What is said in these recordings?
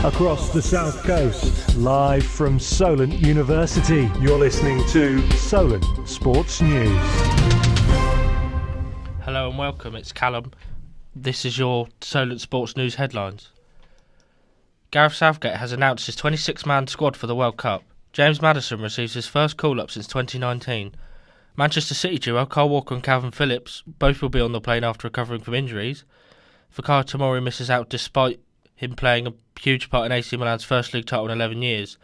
across the south coast, live from Solent University. You're listening to Solent Sports News. Hello and welcome, it's Callum. This is your Solent Sports News headlines. Gareth Southgate has announced his 26-man squad for the World Cup. James Maddison receives his first call-up since 2019. Manchester City duo Kyle Walker and Calvin Phillips both will be on the plane after recovering from injuries. Fikayo Tomori misses out despite him playing a huge part in AC Milan's first league title in 11 years.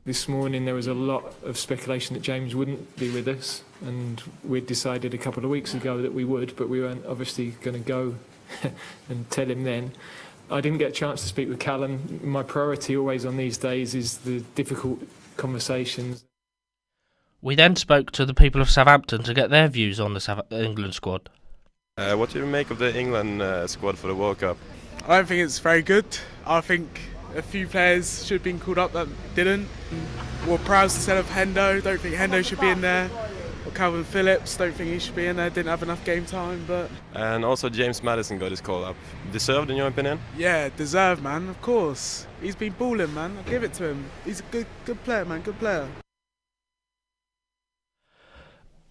This morning there was a lot of speculation that James wouldn't be with us, and we'd decided a couple of weeks ago that we would, but we weren't obviously going to go and tell him then. I didn't get a chance to speak with Callum. My priority always on these days is the difficult conversations. We then spoke to the people of Southampton to get their views on the England squad. What do you make of the England squad for the World Cup? I don't think it's very good. I think a few players should have been called up that didn't. Well, Prowse instead of Hendo. Don't think Hendo should be in there. Or Calvin Phillips. Don't think he should be in there. Didn't have enough game time. But And also James Maddison got his call up. Deserved in your opinion? yeah, deserved, man. Of course. He's been balling, man. I'll give it to him. He's a good player, man. Good player.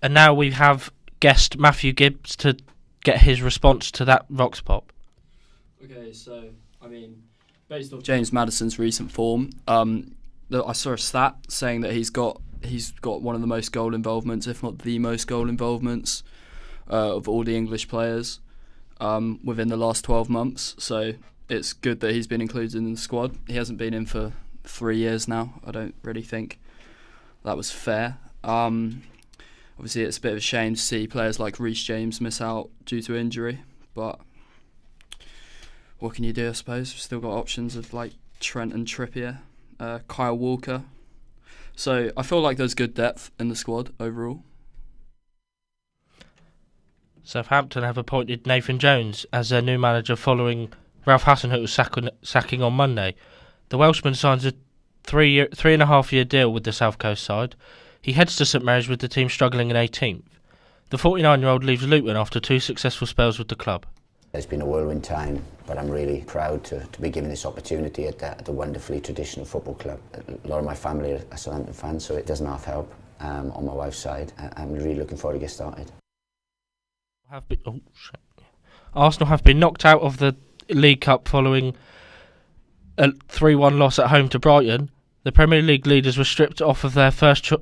And now we have guest Matthew Gibbs to get his response to that Vox Pop. Okay, so, based off James Maddison's recent form, I saw a stat saying that he's got one of the most goal involvements, if not the most goal involvements, of all the English players within the last 12 months. So it's good that he's been included in the squad. He hasn't been in for 3 years now. I don't really think that was fair. Obviously, it's a bit of a shame to see players like Reece James miss out due to injury, but what can you do, I suppose? We've still got options of like Trent and Trippier, Kyle Walker. So I feel like there's good depth in the squad overall. Southampton have appointed Nathan Jones as their new manager following Ralph Hasenhüttl's sacking on Monday. The Welshman signs a 3.5-year deal with the South Coast side. He heads to St Mary's with the team struggling in 18th. The 49-year-old leaves Luton after 2 successful spells with the club. It's been a whirlwind time, but I'm really proud to be given this opportunity at the wonderfully traditional football club. A lot of my family are Southampton fans, so it doesn't half help on my wife's side. I'm really looking forward to get started. Arsenal have been knocked out of the League Cup following a 3-1 loss at home to Brighton. The Premier League leaders were stripped off of their first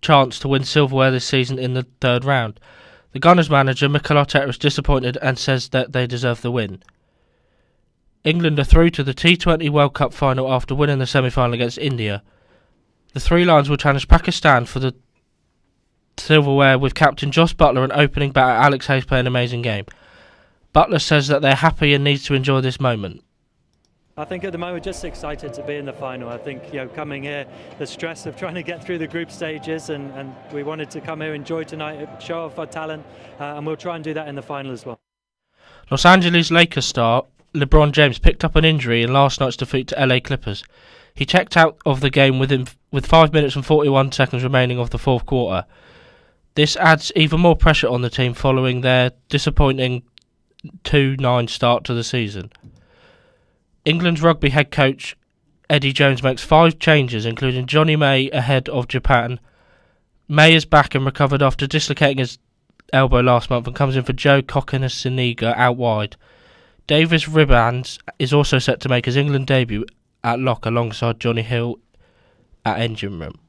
chance to win silverware this season in the third round. The Gunners manager Mikel Arteta is disappointed and says that they deserve the win. England are through to the T20 World Cup final after winning the semi-final against India. The Three Lions will challenge Pakistan for the silverware with captain Josh Buttler and opening batter Alex Hayes playing an amazing game. Buttler says that they're happy and need to enjoy this moment. I think at the moment just excited to be in the final. I think coming here, the stress of trying to get through the group stages, and we wanted to come here, enjoy tonight, show off our talent, and we'll try and do that in the final as well. Los Angeles Lakers star LeBron James picked up an injury in last night's defeat to LA Clippers. He checked out of the game with 5 minutes and 41 seconds remaining of the fourth quarter. This adds even more pressure on the team following their disappointing 2-9 start to the season. England's rugby head coach Eddie Jones makes 5 changes, including Johnny May ahead of Japan. May is back and recovered after dislocating his elbow last month and comes in for Joe Kokonasiniga out wide. Davis Ribbans is also set to make his England debut at lock alongside Johnny Hill at engine room.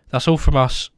That's all from us.